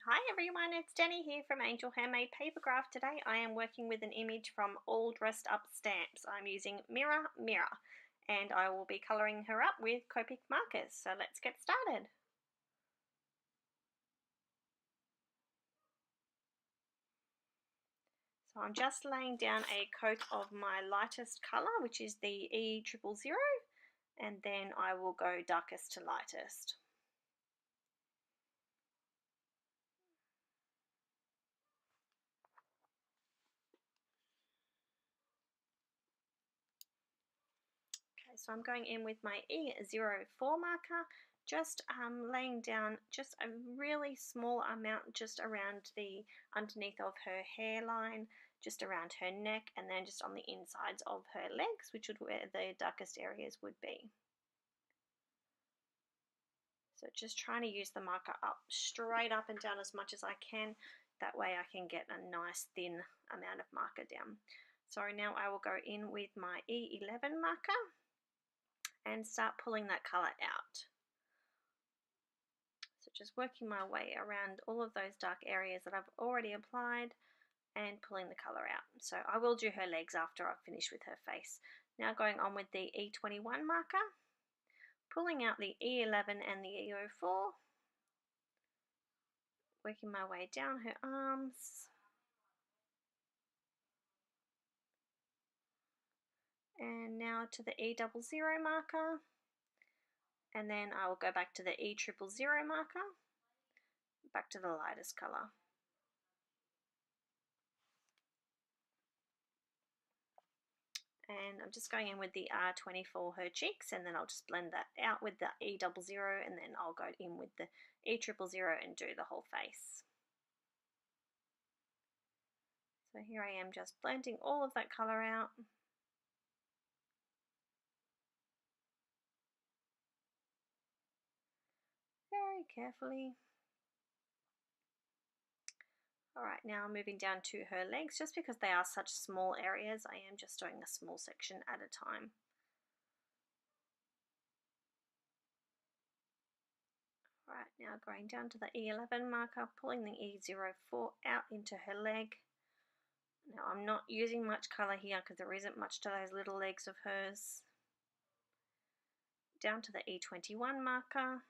Hi everyone, it's Danny here from Angel Handmade Papercraft. Today I am working with an image from All Dressed Up Stamps. I'm using Mirror Mirror and I will be colouring her up with Copic Markers. So let's get started. So I'm just laying down a coat of my lightest colour, which is the E000, and then I will go darkest to lightest. Okay, so I'm going in with my E04 marker, just laying down just a really small amount just around the underneath of her hairline, just around her neck, and then just on the insides of her legs, which would where the darkest areas would be. So just trying to use the marker up, straight up and down as much as I can. That way I can get a nice thin amount of marker down. So now I will go in with my E11 marker and start pulling that colour out. So just working my way around all of those dark areas that I've already applied and pulling the colour out. So I will do her legs after I've finished with her face. Now going on with the E21 marker, pulling out the E11 and the E04, working my way down her arms, and now to the E00 marker, and then I will go back to the E000 marker, back to the lightest colour. And I'm just going in with the R20 for her cheeks, and then I'll just blend that out with the E00, and then I'll go in with the E000 and do the whole face. So here I am just blending all of that colour out. Very carefully. Alright, now moving down to her legs, just because they are such small areas, I am just doing a small section at a time. Alright, now going down to the E11 marker, pulling the E04 out into her leg. Now I'm not using much colour here because there isn't much to those little legs of hers. Down to the E21 marker.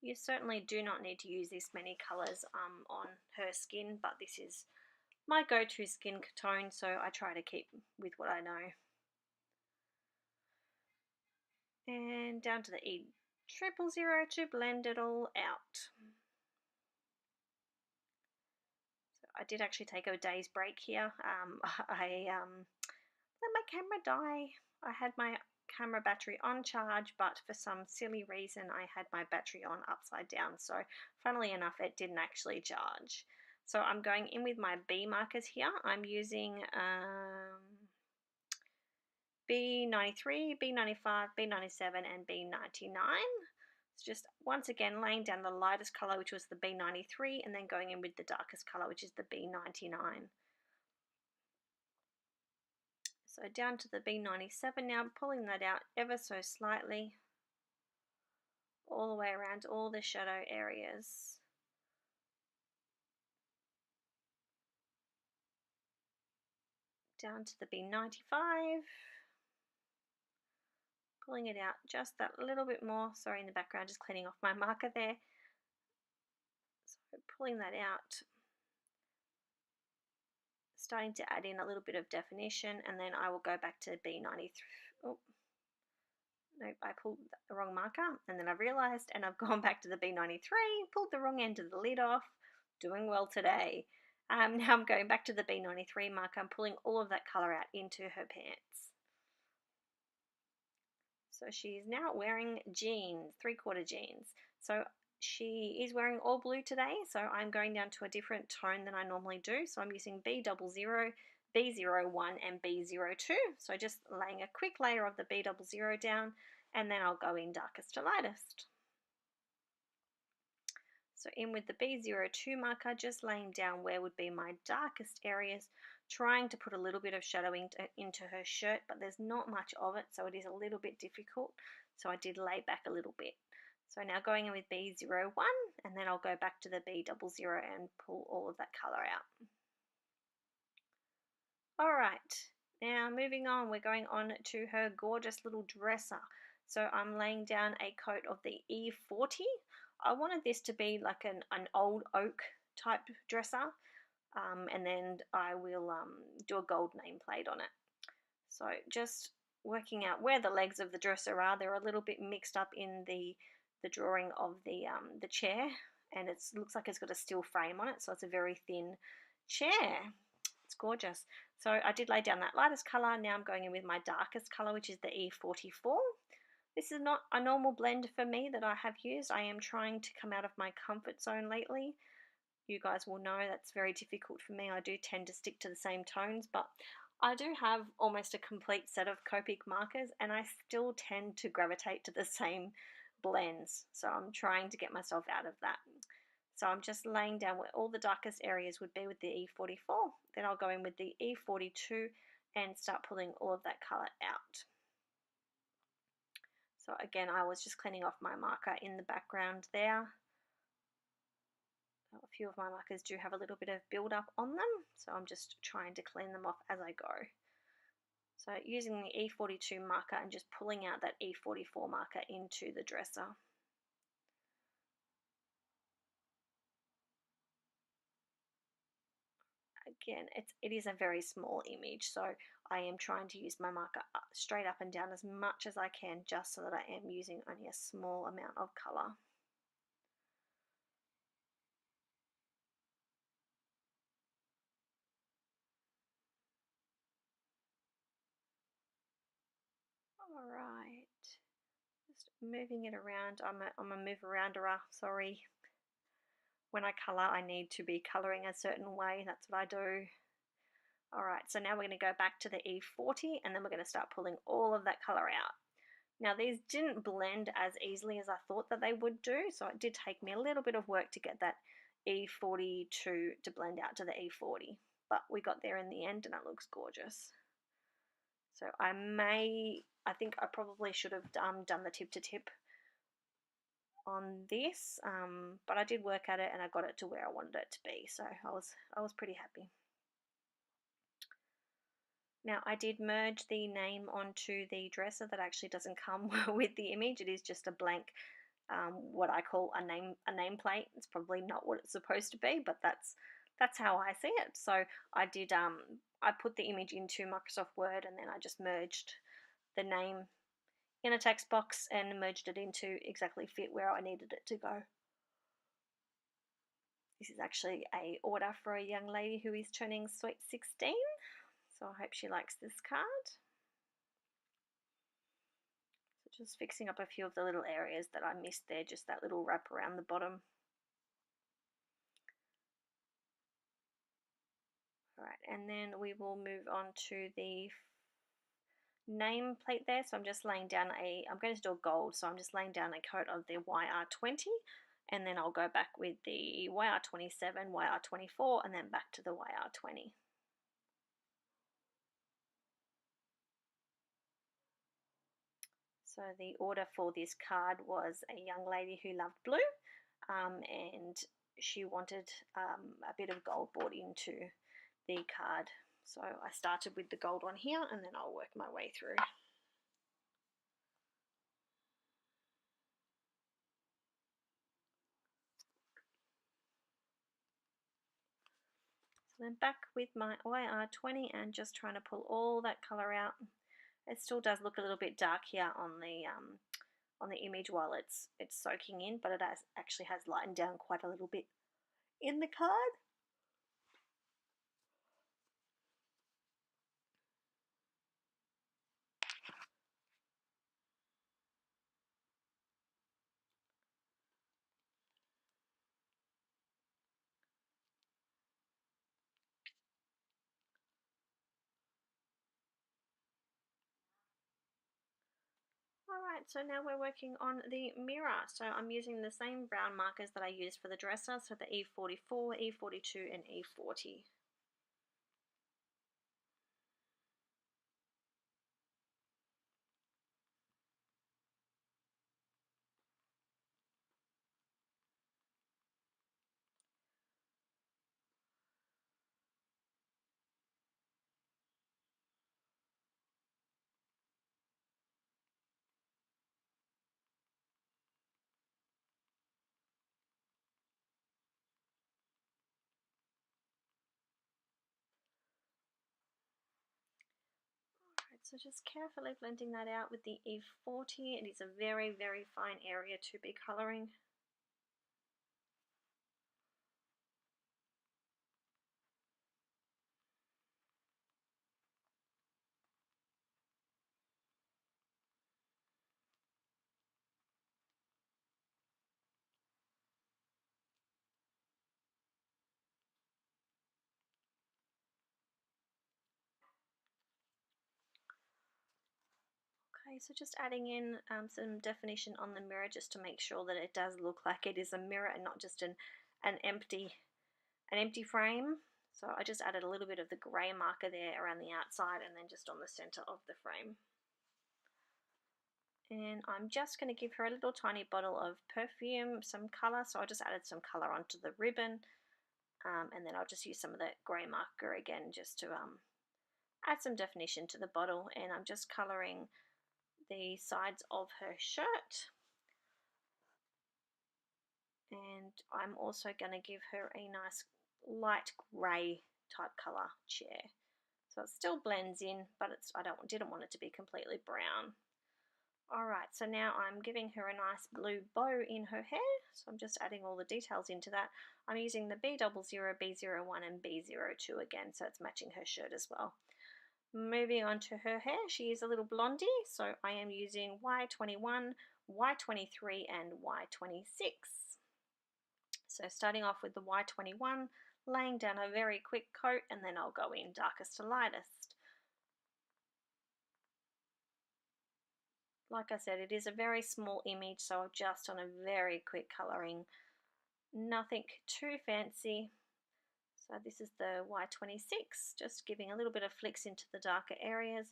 You certainly do not need to use this many colours on her skin, but this is my go-to skin tone, so I try to keep with what I know. And down to the E000 to blend it all out. So I did actually take a day's break here. I let my camera die. I had my camera battery on charge, but for some silly reason I had my battery on upside down, so funnily enough it didn't actually charge. So I'm going in with my B markers here. I'm using B93, B95, B97 and B99. It's just once again laying down the lightest colour, which was the B93, and then going in with the darkest colour, which is the B99. So down to the B97 now, pulling that out ever so slightly, all the way around all the shadow areas. Down to the B95, pulling it out just that little bit more. Sorry, in the background, just cleaning off my marker there. So pulling that out, starting to add in a little bit of definition, and then I will go back to B93. Oh, nope, I pulled the wrong marker, and then I realised, and I've gone back to the B93, pulled the wrong end of the lid off. Doing well today. Now I'm going back to the B93 marker. I'm pulling all of that colour out into her pants. So she's now wearing jeans, 3/4 jeans. So she is wearing all blue today, so I'm going down to a different tone than I normally do. So I'm using B00, B01 and B02. So just laying a quick layer of the B00 down, and then I'll go in darkest to lightest. So in with the B02 marker, just laying down where would be my darkest areas, trying to put a little bit of shadow into her shirt, but there's not much of it, so it is a little bit difficult. So I did lay back a little bit. So now going in with B01, and then I'll go back to the B00 and pull all of that colour out. Alright, now moving on, we're going on to her gorgeous little dresser. So I'm laying down a coat of the E40. I wanted this to be like an old oak type dresser, and then I will do a gold nameplate on it. So just working out where the legs of the dresser are. They're a little bit mixed up in the drawing of the chair, and it looks like it's got a steel frame on it, so it's a very thin chair. It's gorgeous. So I did lay down that lightest colour. Now I'm going in with my darkest colour, which is the E44. This is not a normal blend for me that I have used. I am trying to come out of my comfort zone lately. You guys will know that's very difficult for me. I do tend to stick to the same tones, but I do have almost a complete set of Copic markers, and I still tend to gravitate to the same blends. So I'm trying to get myself out of that. So I'm just laying down where all the darkest areas would be with the E44. Then I'll go in with the E42 and start pulling all of that colour out. So again, I was just cleaning off my marker in the background there. A few of my markers do have a little bit of build up on them, so I'm just trying to clean them off as I go. So using the E42 marker and just pulling out that E44 marker into the dresser. Again, it is a very small image, so I am trying to use my marker straight up and down as much as I can, just so that I am using only a small amount of colour. Alright, just moving it around. I'm a move arounder, sorry. When I colour, I need to be colouring a certain way, that's what I do. Alright, so now we're going to go back to the E40, and then we're going to start pulling all of that colour out. Now these didn't blend as easily as I thought that they would do, so it did take me a little bit of work to get that E42 to blend out to the E40, but we got there in the end and it looks gorgeous. So I think I probably should have done the tip to tip on this, but I did work at it and I got it to where I wanted it to be, so I was pretty happy. Now I did merge the name onto the dresser. That actually doesn't come with the image. It is just a blank, what I call a nameplate. It's probably not what it's supposed to be, but that's how I see it. So I did I put the image into Microsoft Word, and then I just merged the name in a text box and merged it into exactly fit where I needed it to go. This is actually a order for a young lady who is turning sweet 16. So I hope she likes this card. So just fixing up a few of the little areas that I missed there, just that little wrap around the bottom. Alright, and then we will move on to the nameplate there. So I'm just laying down I'm going to do a gold, so I'm just laying down a coat of the YR20, and then I'll go back with the YR27, YR24, and then back to the YR20. So the order for this card was a young lady who loved blue, and she wanted a bit of gold brought into the card. So I started with the gold one here, and then I'll work my way through. So then back with my YR20 and just trying to pull all that colour out. It still does look a little bit dark here on the image while it's soaking in, but it actually has lightened down quite a little bit in the card. Alright, so now we're working on the mirror. So I'm using the same brown markers that I used for the dresser, so the E44, E42 and E40. So just carefully blending that out with the E40. It is a very, very fine area to be colouring. Okay, so just adding in some definition on the mirror just to make sure that it does look like it is a mirror and not just an empty frame. So I just added a little bit of the grey marker there around the outside and then just on the centre of the frame. And I'm just going to give her a little tiny bottle of perfume, some colour, so I just added some colour onto the ribbon, and then I'll just use some of that grey marker again just to add some definition to the bottle. And I'm just colouring the sides of her shirt, and I'm also going to give her a nice light grey type colour chair, so it still blends in, but I didn't want it to be completely brown. Alright, so now I'm giving her a nice blue bow in her hair, so I'm just adding all the details into that. I'm using the B00, B01 and B02 again, so it's matching her shirt as well. Moving on to her hair, she is a little blondie, so I am using Y21, Y23 and Y26. So starting off with the Y21, laying down a very quick coat, and then I'll go in darkest to lightest. Like I said, it is a very small image, so just on a very quick colouring, nothing too fancy. So this is the Y26, just giving a little bit of flicks into the darker areas,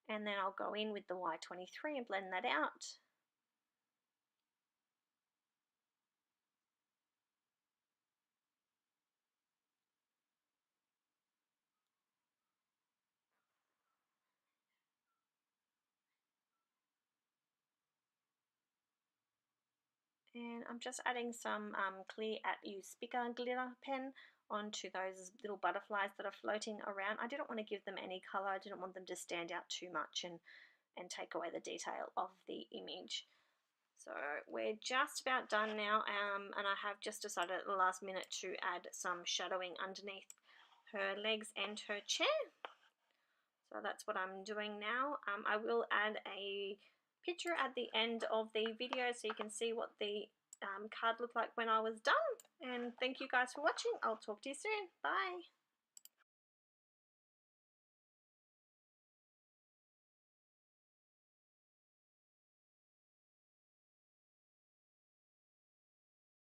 and then I'll go in with the Y23 and blend that out. And I'm just adding some clear at use Spica glitter pen onto those little butterflies that are floating around. I didn't want to give them any colour, I didn't want them to stand out too much and take away the detail of the image. So we're just about done now, and I have just decided at the last minute to add some shadowing underneath her legs and her chair. So that's what I'm doing now. I will add a picture at the end of the video so you can see what the card looked like when I was done. And thank you guys for watching. I'll talk to you soon. Bye.